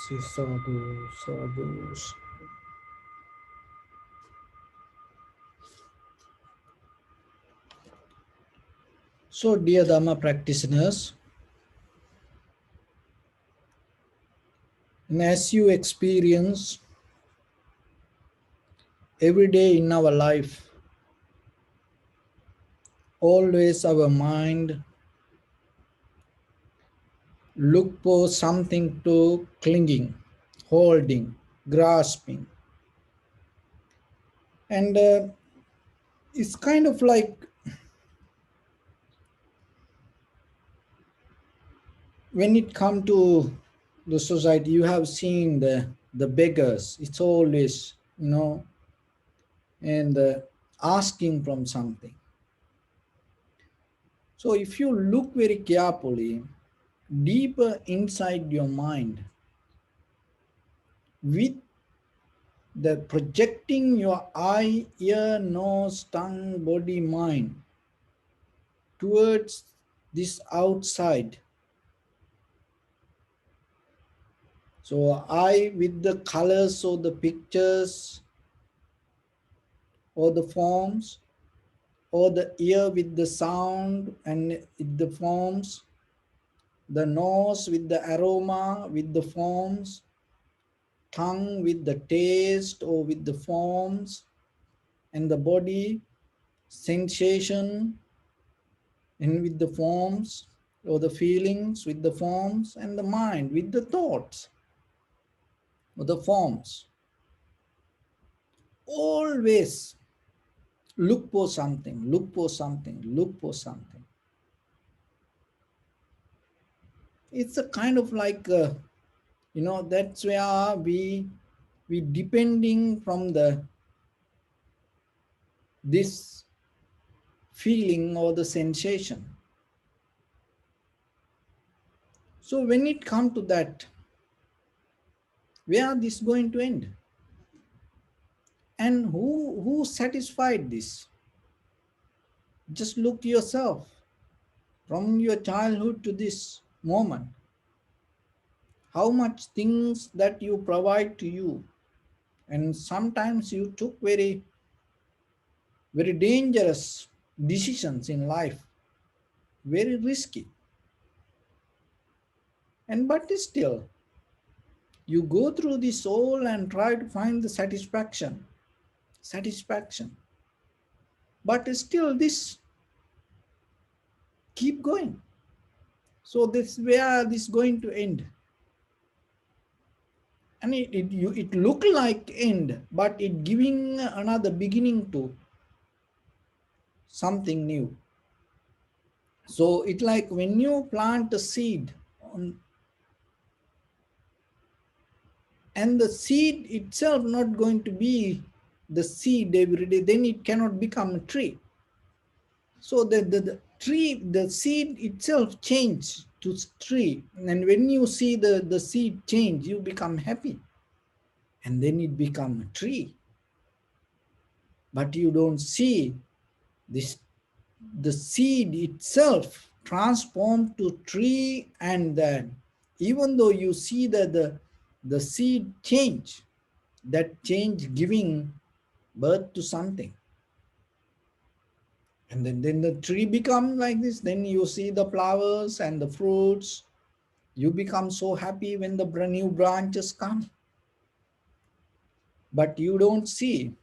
Sadhu, sadhu. So, dear Dharma practitioners, and as you experience every day in our life, always our mind look for something to clinging, holding, grasping, and it's kind of like when it come to the society, you have seen the beggars. It's always and asking from something. So if you look very carefully, deeper inside your mind, with the projecting your eye, ear, nose, tongue, body, mind towards this outside. So eye with the colors or the pictures or the forms, or the ear with the sound and the forms, the nose with the aroma with the forms, tongue with the taste or with the forms, and the body sensation and with the forms, or the feelings with the forms, and the mind with the thoughts or the forms. Always look for something, look for something, look for something. It's a kind of like that's where we depending from the this feeling or the sensation. So when it come to that, where this going to end? And who satisfied this? Just look yourself from your childhood to this moment. How much things that you provide to you, and sometimes you took very very dangerous decisions in life, very risky, and but still you go through this all and try to find the satisfaction, but still this keep going. So this where this going to end, and it look like end, but it giving another beginning to something new. So it like when you plant a seed on, and the seed itself not going to be the seed every day, then it cannot become a tree. So the tree, the seed itself change to tree. And when you see the seed change, you become happy. And then it become a tree. But you don't see this, the seed itself transformed to tree, and then even though you see that the seed change, that change giving birth to something. And then the tree becomes like this. Then you see the flowers and the fruits. You become so happy when the new branches come. But you don't see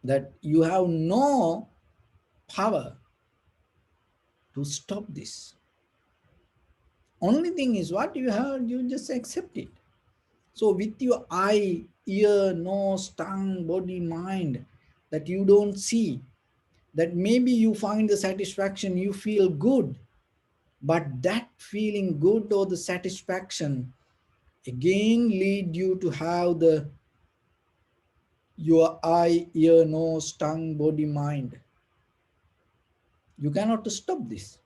that you have no power to stop this. Only thing is what you heard, you just accept it. So with your eye, ear, nose, tongue, body, mind, that you don't see, that maybe you find the satisfaction, you feel good, but that feeling good or the satisfaction again lead you to have the your eye, ear, nose, tongue, body, mind. You cannot stop this.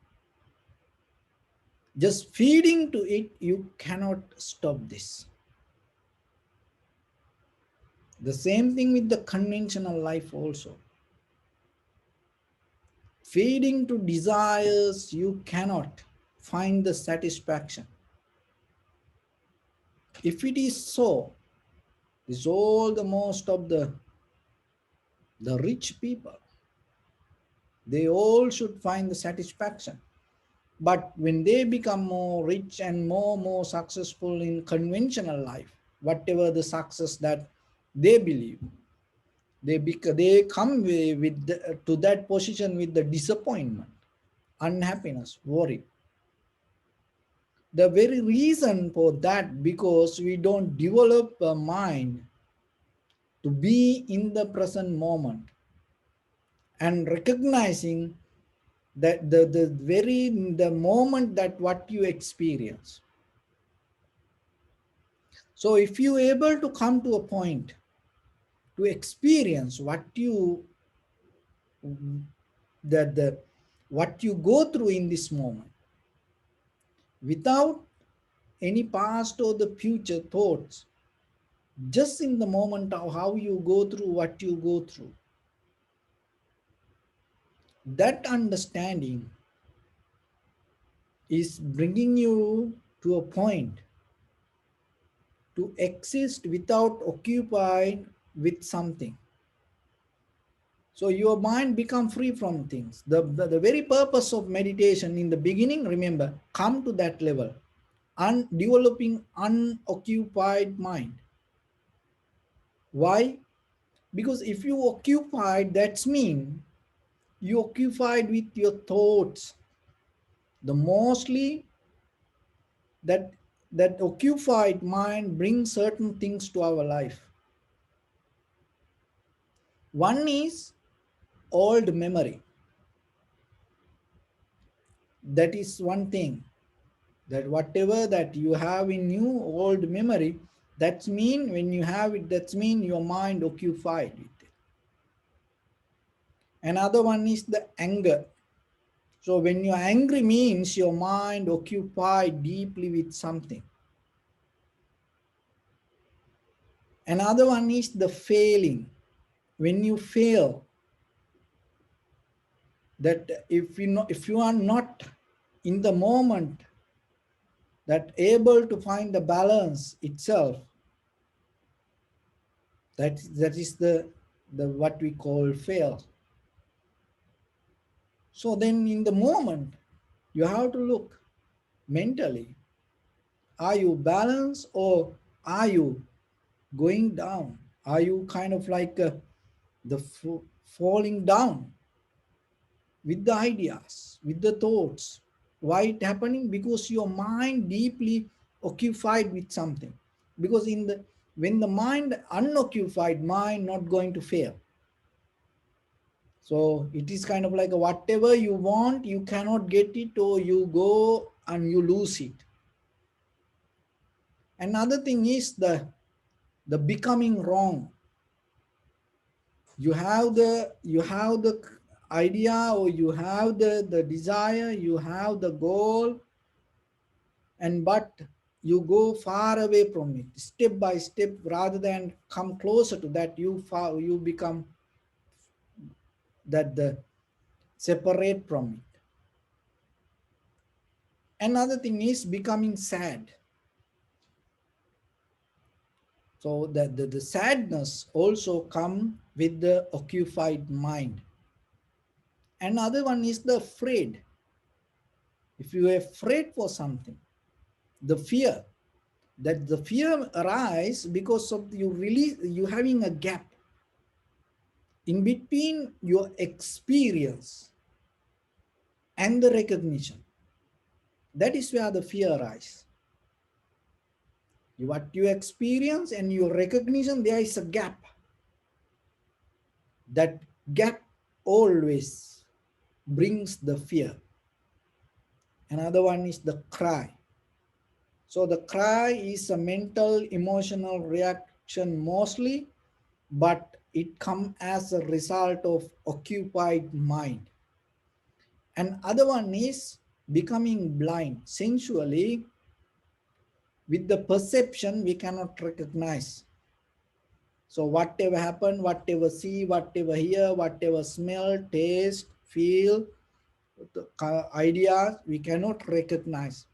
Just feeding to it, you cannot stop this. The same thing with the conventional life also. Feeding to desires, you cannot find the satisfaction. If it is so, this all the most of the rich people, they all should find the satisfaction. But when they become more rich and more successful in conventional life, whatever the success that they believe, they come with to that position with the disappointment, unhappiness, worry. The very reason for that, because we don't develop a mind to be in the present moment and recognizing that the moment that what you experience. So if you able to come to a point to experience what you the what you go through in this moment without any past or the future thoughts, just in the moment of how you go through what you go through, that understanding is bringing you to a point to exist without occupied with something. So your mind become free from things. The very purpose of meditation in the beginning, remember, come to that level, developing unoccupied mind. Why? Because if you occupied, that's mean you occupied with your thoughts. The mostly that that occupied mind brings certain things to our life. One is old memory. That is one thing, that whatever that you have in you old memory, that's mean when you have it, that's mean your mind occupied with it. Another one is the anger. So when you're angry means your mind occupied deeply with something. Another one is the failing. When you fail, that if you are not in the moment that able to find the balance itself, that is the what we call fail. So then in the moment you have to look mentally, are you balanced or are you going down? Are you kind of like falling down with the ideas, with the thoughts? Why it happening? Because your mind deeply occupied with something. Because in the when the mind unoccupied, mind not going to fail. So it is kind of like whatever you want, you cannot get it, or you go and you lose it. Another thing is the becoming wrong. You have the idea, or you have the desire, you have the goal, and but you go far away from it step by step, rather than come closer to that, you become that the separate from it. Another thing is becoming sad. So the sadness also come with the occupied mind. Another one is the afraid. If you are afraid for something, the fear, that the fear arise because of you having a gap in between your experience and the recognition. That is where the fear arises. What you experience and your recognition, there is a gap. That gap always brings the fear. Another one is the cry. So the cry is a mental emotional reaction mostly, but it comes as a result of occupied mind. And other one is becoming blind sensually. With the perception we cannot recognize. So whatever happen, whatever see, whatever hear, whatever smell, taste, feel, the ideas we cannot recognize.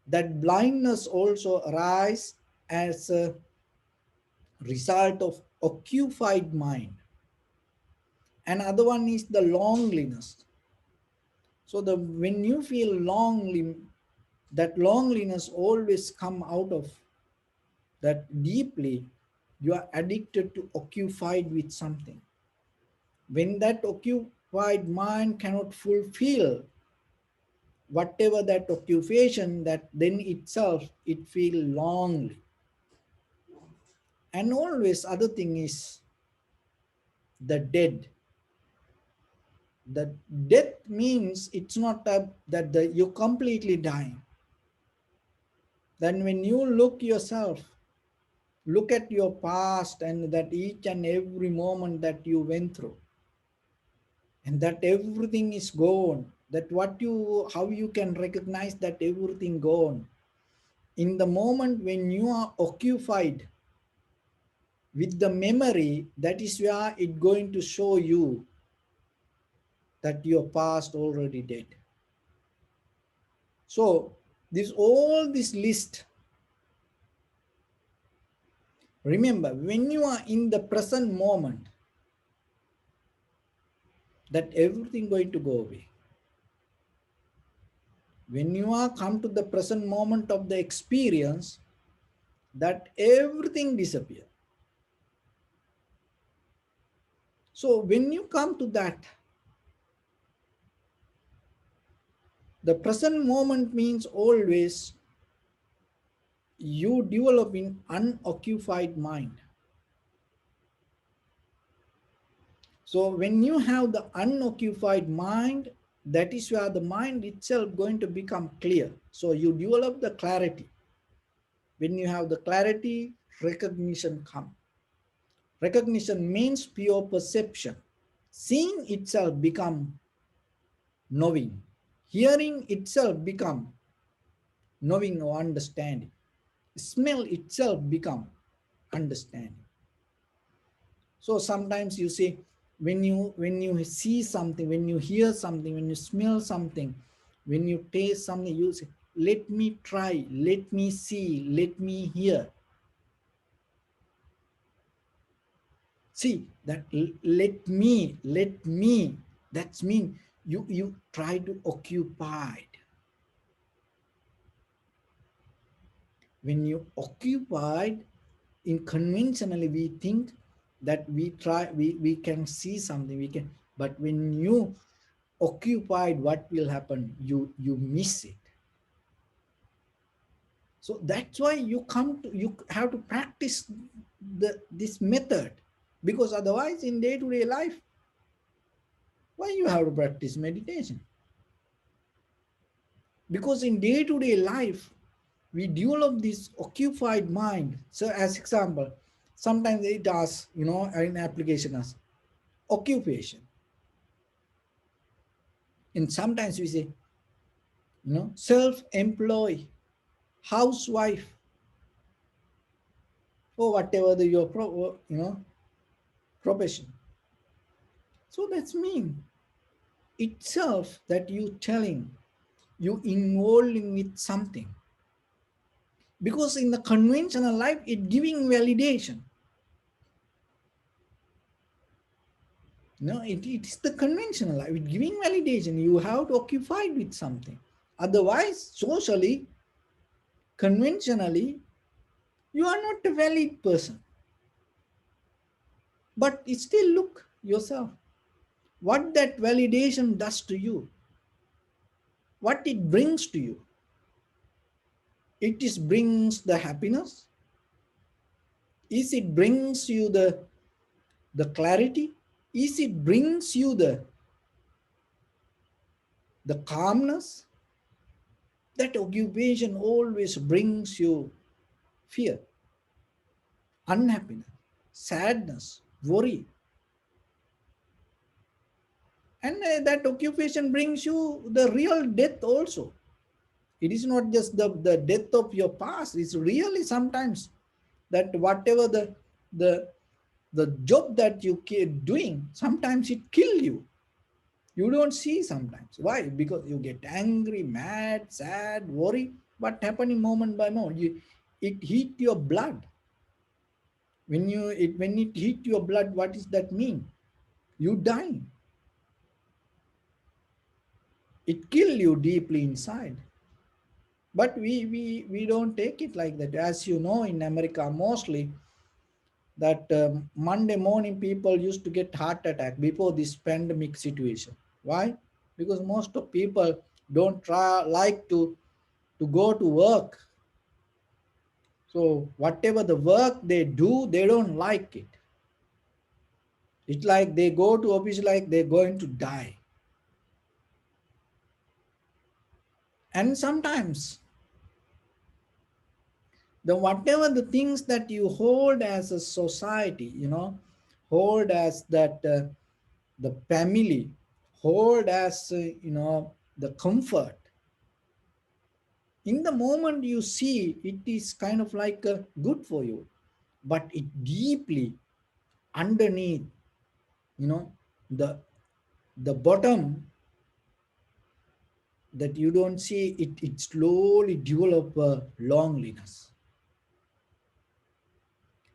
That blindness also arises as a result of occupied mind. Another one is the loneliness. So the when you feel lonely, that loneliness always come out of that deeply you are addicted to occupied with something. When that occupied mind cannot fulfill whatever that occupation, that then itself it feel lonely. And always other thing is the dead. The death means it's not that you completely dying. Then when you look yourself, look at your past and that each and every moment that you went through, and that everything is gone, that what you how you can recognize that everything gone in the moment when you are occupied with the memory, that is where it going to show you that your past already dead. So this all this list, remember when you are in the present moment, that everything going to go away. When you are come to the present moment of the experience, that everything disappear. So when you come to that, the present moment means always you develop in unoccupied mind. So when you have the unoccupied mind, that is where the mind itself going to become clear. So you develop the clarity. When you have the clarity, recognition come. Recognition means pure perception. Seeing itself become knowing. Hearing itself become knowing or understanding. Smell itself become understanding. So sometimes you say, when you see something, when you hear something, when you smell something, when you taste something, you say, let me try, let me see, let me hear. See that let me, that's mean you try to occupy. When you occupied, in conventionally we think that we can see something, we can, but when you occupied, what will happen, you miss it. So that's why you have to practice this method, because otherwise in day-to-day life, why you have to practice meditation? Because in day-to-day life we develop this occupied mind. So as example, sometimes it asks, in application as occupation, and sometimes we say, self-employed, housewife, or whatever your profession. So that's mean itself that you telling, you involving with something, because in the conventional life it giving validation. No, it is the conventional life, it giving validation, you have to occupy with something. Otherwise, socially, conventionally, you are not a valid person. But still look yourself, what that validation does to you, what it brings to you. It is brings the happiness, is it brings you the clarity, is it brings you the calmness. That occupation always brings you fear, unhappiness, sadness, worry. And that occupation brings you the real death also. It is not just the death of your past, it's really sometimes that whatever the the job that you keep doing, sometimes it kill you. You don't see sometimes. Why? Because you get angry, mad, sad, worry. what happening moment by moment. It heat your blood. When it hit your blood, what does that mean? You die. It kill you deeply inside. But we don't take it like that. As you know, in America mostly, that Monday morning people used to get heart attack before this pandemic situation. Why? Because most of people don't try like to go to work. So whatever the work they do, they don't like it. It's like they go to office like they're going to die. And sometimes the whatever the things that you hold as a society, hold as that the family, hold as the comfort. In the moment you see it is kind of like good for you, but it deeply underneath, you know the the bottom that you don't see it slowly develop loneliness.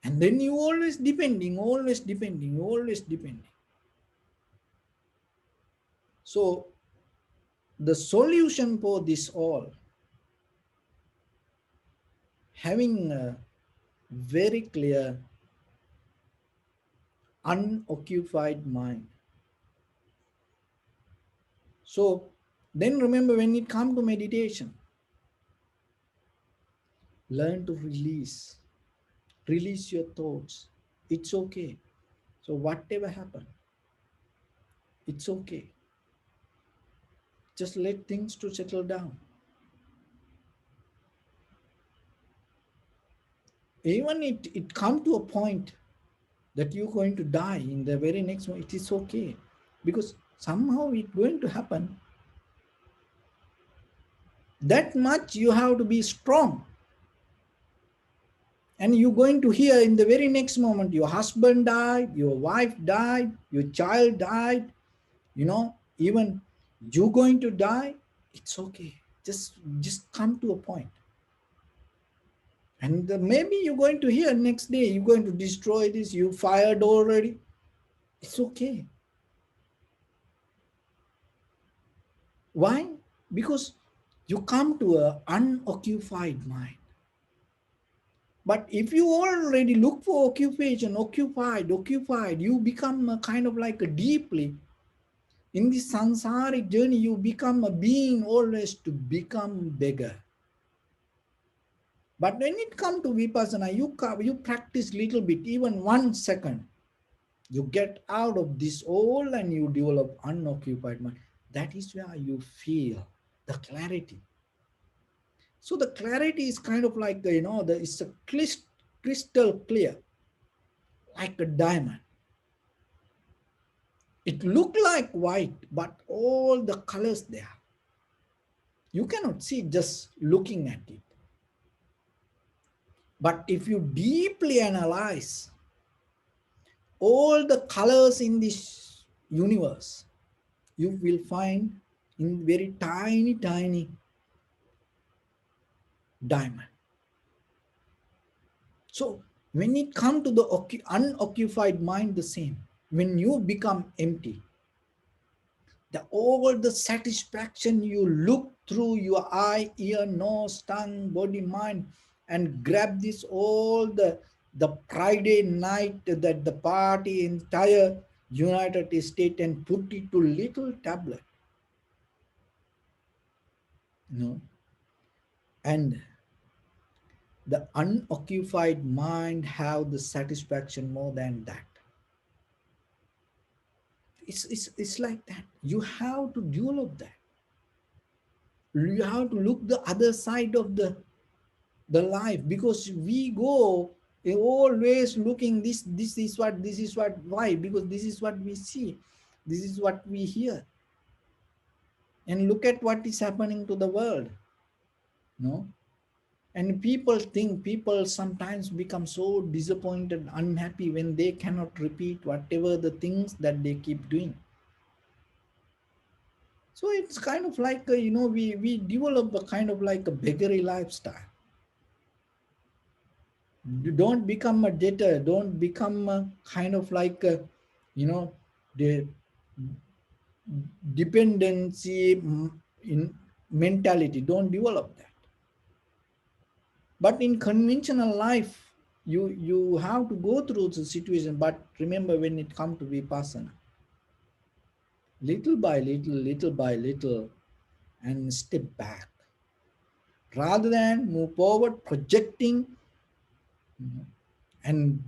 And then you always depending. So the solution for this all, having a very clear unoccupied mind. So then remember, when it comes to meditation, learn to release your thoughts. It's okay. So whatever happened, it's okay. Just let things to settle down. Even it come to a point that you're going to die in the very next one, it is okay. Because somehow it's going to happen. That much you have to be strong. And you're going to hear in the very next moment, your husband died, your wife died, your child died, even you're going to die. It's okay. Just come to a point. And maybe you're going to hear next day, you're going to destroy this, you fired already. It's okay. Why? Because you come to an unoccupied mind. But if you already look for occupation, occupied, you become a kind of like a deeply in this samsaric journey, you become a being always to become bigger. But when it comes to vipassana, you practice little bit, even 1 second, you get out of this all and you develop unoccupied mind. That is where you feel the clarity. So the clarity is kind of like it's a crystal clear, like a diamond. It look like white, but all the colors there. You cannot see just looking at it. But if you deeply analyze all the colors in this universe, you will find in very tiny diamond. So when it comes to the unoccupied mind, the same. When you become empty, all the satisfaction you look through your eye, ear, nose, tongue, body, mind, and grab this all the Friday night that the party entire United States and put it to little tablet. And the unoccupied mind have the satisfaction more than that. It's like that. You have to develop that. You have to look the other side of the life, because we go always looking this is what. Why? Because this is what we see, this is what we hear, and look at what is happening to the world. And people sometimes become so disappointed, unhappy when they cannot repeat whatever the things that they keep doing. So it's kind of like we develop a kind of like a beggary lifestyle. You don't become a debtor, don't become a kind of like a, you know the dependency in mentality, don't develop that. But in conventional life, you have to go through the situation. But remember, when it comes to vipassana, little by little, little by little, and step back, rather than move forward projecting, and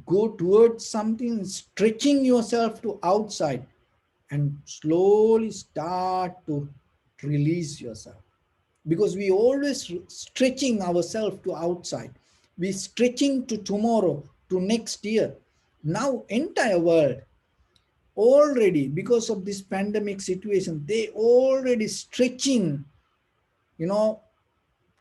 go towards something, stretching yourself to outside, and slowly start to release yourself. Because we always stretching ourselves to outside, we stretching to tomorrow, to next year. Now entire world already, because of this pandemic situation, they already stretching, you know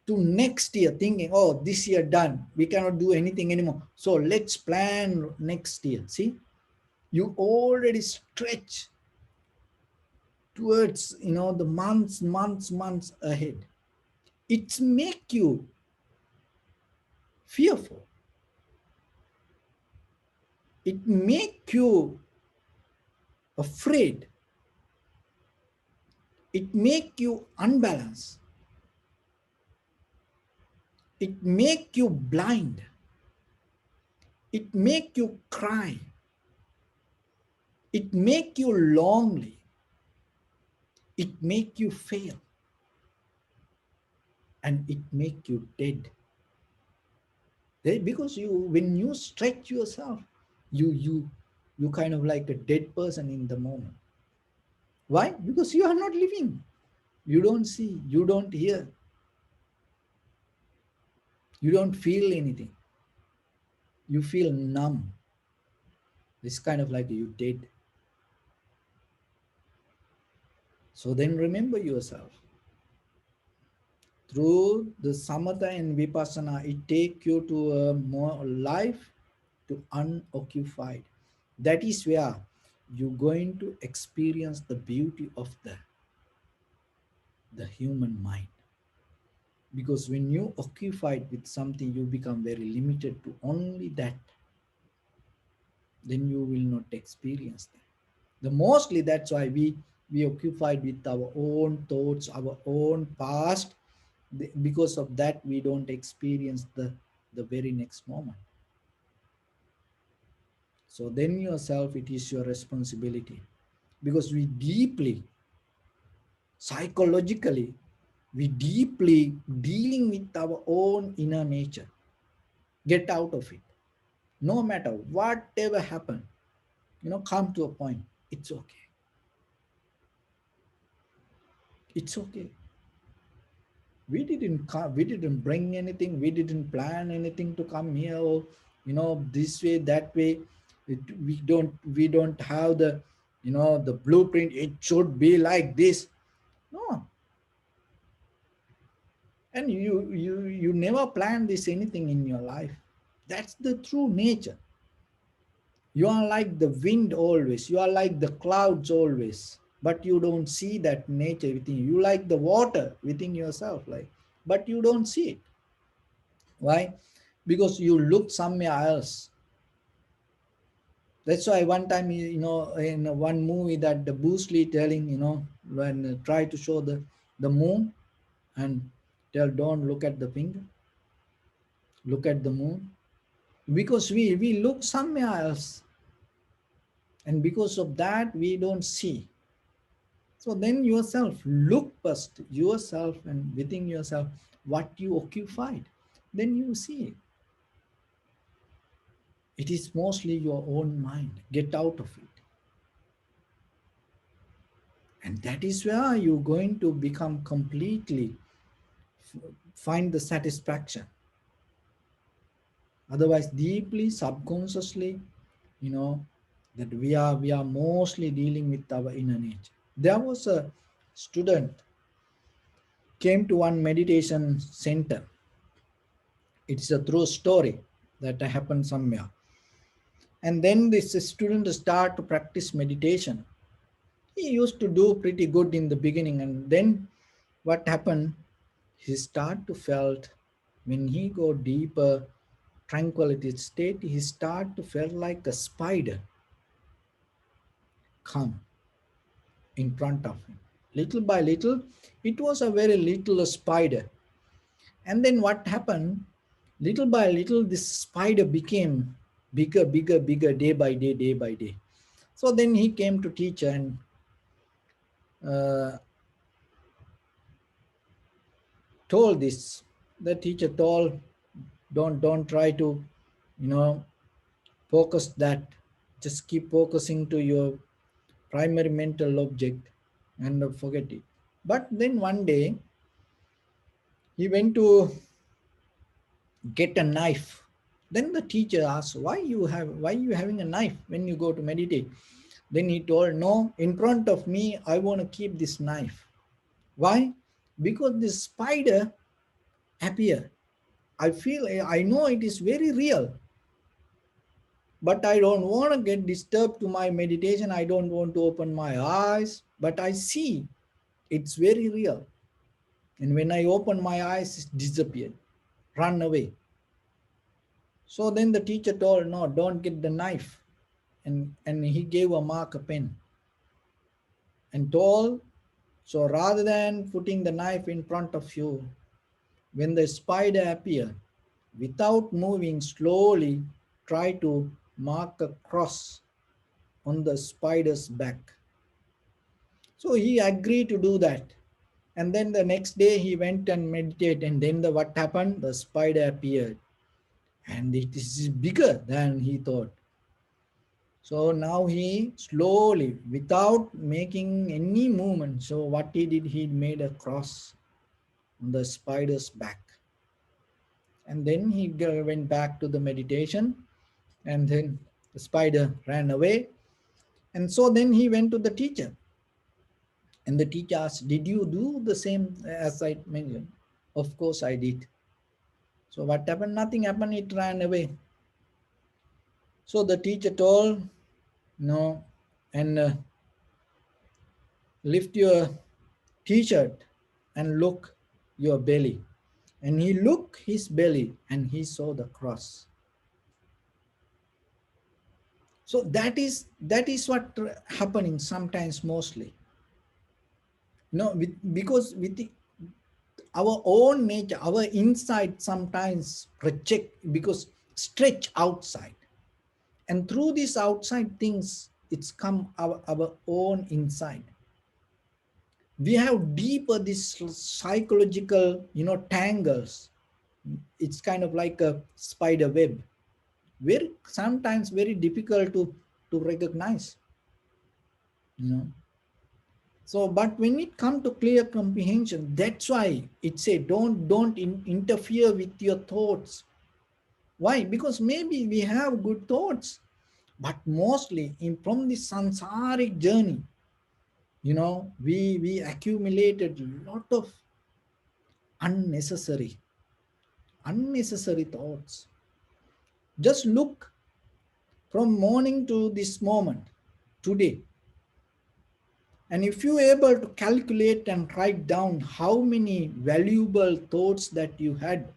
to next year, thinking, oh, this year done, we cannot do anything anymore, so let's plan next year. See, you already stretch towards the months ahead. It make you fearful, it make you afraid, it make you unbalanced, it make you blind, it make you cry, it make you lonely, it make you fail, and it make you dead. Because when you stretch yourself, you kind of like a dead person in the moment. Why? Because you are not living. You don't see, you don't hear, you don't feel anything. You feel numb. It's kind of like you dead. So then remember yourself. Through the samatha and vipassana, it take you to a more life to unoccupied. That is where you're going to experience the beauty of the human mind. Because when you occupied with something, you become very limited to only that. Then you will not experience that. The mostly that's why we occupied with our own thoughts, our own past. Because of that, we don't experience the very next moment. So then yourself, it is your responsibility, because we deeply, psychologically, we deeply dealing with our own inner nature. Get out of it. No matter whatever happen, come to a point. It's okay. It's okay. We didn't bring anything, we didn't plan anything to come here, or this way, that way. We don't have the blueprint, it should be like this. No. And you never plan this anything in your life. That's the true nature. You are like the wind always, you are like the clouds always, but you don't see that nature within you. You like the water within yourself, like, but you don't see it. Why? Because you look somewhere else. That's why one time, in one movie, that the Bruce Lee telling, when try to show the moon, and tell, don't look at the finger, look at the moon. Because we look somewhere else, and because of that, we don't see. So then yourself, look first yourself, and within yourself, what you occupied, then you see. It is mostly your own mind. Get out of it. And that is where you're going to become completely, find the satisfaction. Otherwise, deeply, subconsciously, you know, that we are mostly dealing with our inner nature. There was a student came to one meditation center. It's a true story that happened somewhere. And then this student start to practice meditation. He used to do pretty good in the beginning, and then what happened? He start to felt when he go deeper tranquility state, he start to feel like a spider come in front of him. Little by little, it was a very little spider. And then what happened? Little by little, this spider became bigger, bigger, bigger, day by day, day by day. So then he came to teacher and uh, told this. The teacher told, don't try to, you know, focus that. Just keep focusing to your primary mental object and forget it. But then one day he went to get a knife. Then the teacher asked, why you having a knife when you go to meditate? Then he told, no, in front of me, I want to keep this knife. Why? Because this spider appear. I know it is very real, but I don't want to get disturbed to my meditation. I don't want to open my eyes, but I see it's very real. And when I open my eyes, it disappeared, run away. So then the teacher told, no, don't get the knife. And he gave a marker pen and told, so rather than putting the knife in front of you, when the spider appear, without moving slowly, try to mark a cross on the spider's back. So he agreed to do that. And then the next day he went and meditated, and then what happened? The spider appeared. And it is bigger than he thought. So now he slowly, without making any movement, so what he did, he made a cross on the spider's back. And then he went back to the meditation, and then the spider ran away. And so then he went to the teacher. And the teacher asked, did you do the same as I mentioned? Of course I did. So what happened? Nothing happened, it ran away. So the teacher told, no, and lift your t-shirt and look your belly. And he looked his belly and he saw the cross. So that is what happening sometimes, mostly. Because with our own nature, our inside sometimes project, because stretch outside. And through these outside things, it's come our own inside. We have deeper this psychological, tangles. It's kind of like a spider web, very sometimes very difficult to recognize. you know so but when it comes to clear comprehension, that's why it say don't interfere with your thoughts. Why? Because maybe we have good thoughts, but mostly from the sansaric journey, we accumulated a lot of unnecessary unnecessary thoughts. Just look from morning to this moment today, and if you able to calculate and write down how many valuable thoughts that you had,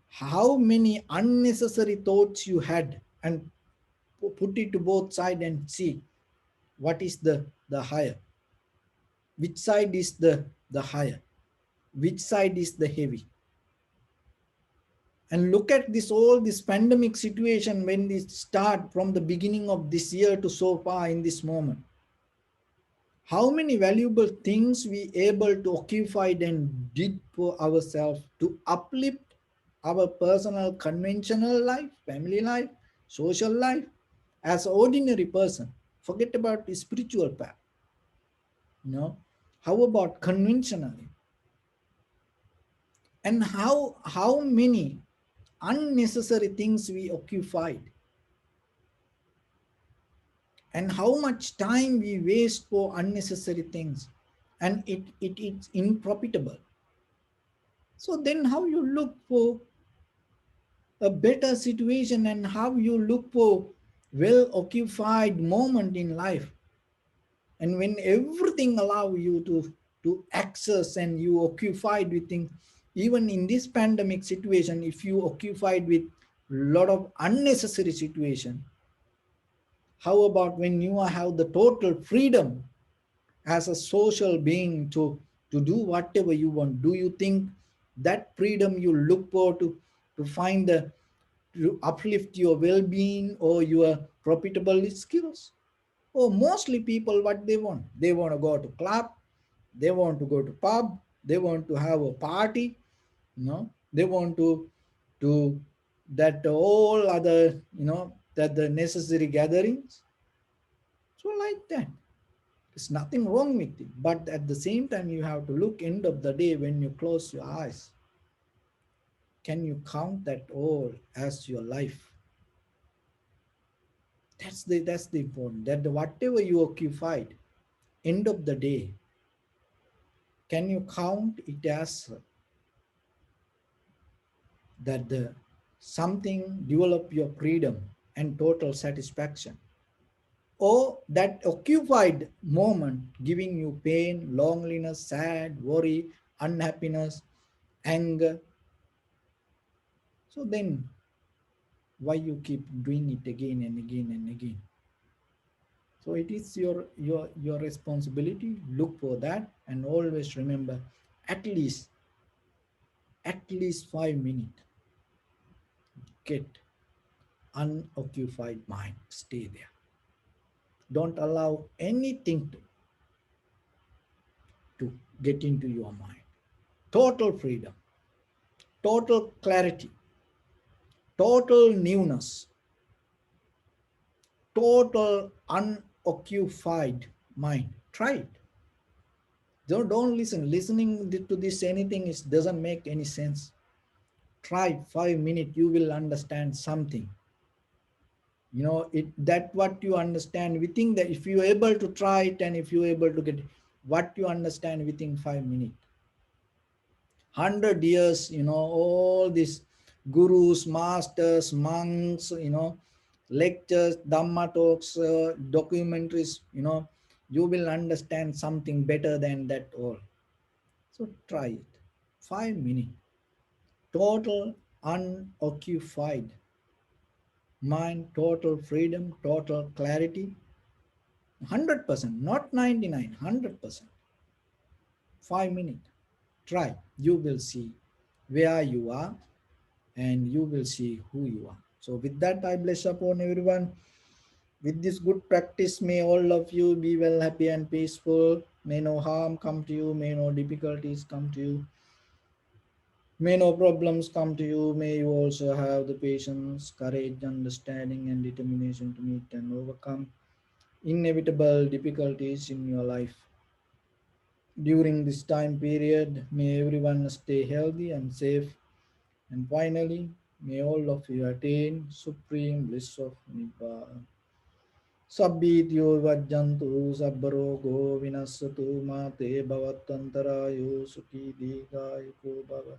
how many unnecessary thoughts you had, and put it to both sides and see what is the higher, which side is the higher, which side is the heavy. And look at this pandemic situation, when we start from the beginning of this year to so far in this moment, how many valuable things we able to occupy and did for ourselves to uplift our personal conventional life, family life, social life, as an ordinary person. Forget about the spiritual path. you know how about conventionally? And how many unnecessary things we occupied, and how much time we waste for unnecessary things, and it's unprofitable. So then how you look for a better situation, and how you look for well occupied moment in life, And when everything allow you to access and you occupied with things, even in this pandemic situation, if you occupied with lot of unnecessary situation, how about when you have the total freedom as a social being to do whatever you want? Do you think that freedom you look for to find the to uplift your well-being or your profitable skills? Or mostly people, what they want to go to club, they want to go to pub, they want to have a party, they want to that all other, that the necessary gatherings. So like that, there's nothing wrong with it, but at the same time you have to look end of the day when you close your eyes, can you count that all as your life? That's the important, that whatever you occupied, end of the day, can you count it as that the something develop your freedom and total satisfaction, or that occupied moment giving you pain, loneliness, sad, worry, unhappiness, anger? So then why you keep doing it again and again and again? So it is your responsibility, look for that, and always remember, at least at least 5 minutes, get unoccupied mind, stay there. Don't allow anything to get into your mind. Total freedom, total clarity, total newness, total unoccupied mind. Try it. Don't listen. Listening to this anything is doesn't make any sense. Try 5 minutes, you will understand something. It that what you understand. We think that if you're able to try it and if you're able to get what you understand within 5 minutes, 100 years, all these gurus, masters, monks, lectures, Dhamma talks, documentaries, you will understand something better than that all. So try it. 5 minutes, total unoccupied mind, total freedom, total clarity, 100%, not 99, 100%. 5 minutes. Try. You will see where you are and you will see who you are. So, with that, I bless upon everyone. With this good practice, may all of you be well, happy, and peaceful. May no harm come to you, may no difficulties come to you, may no problems come to you. May you also have the patience, courage, understanding, and determination to meet and overcome inevitable difficulties in your life. During this time period, may everyone stay healthy and safe. And finally, may all of you attain supreme bliss of Nibbana. Sabbityo vajjantu sabbarogo vinassatu mate bhavattantarayo sukhi dīghāyuko bhava.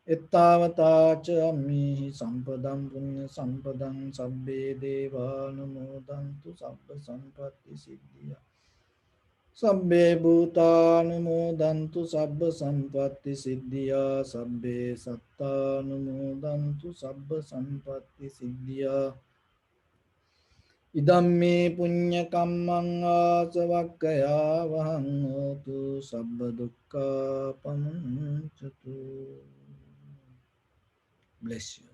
Ittavata ca ammihi sampadam punya sampadam sabbe devanumodantu sabba sampatti siddhya. Sabbe bhutanumodantu sabba sampatti siddhya. Sabbe sattanumodantu sabba sampatti siddhya. Idamme punya kammang asavakkaya vahang hotu sabba dukkha pamuncatu. Bless you.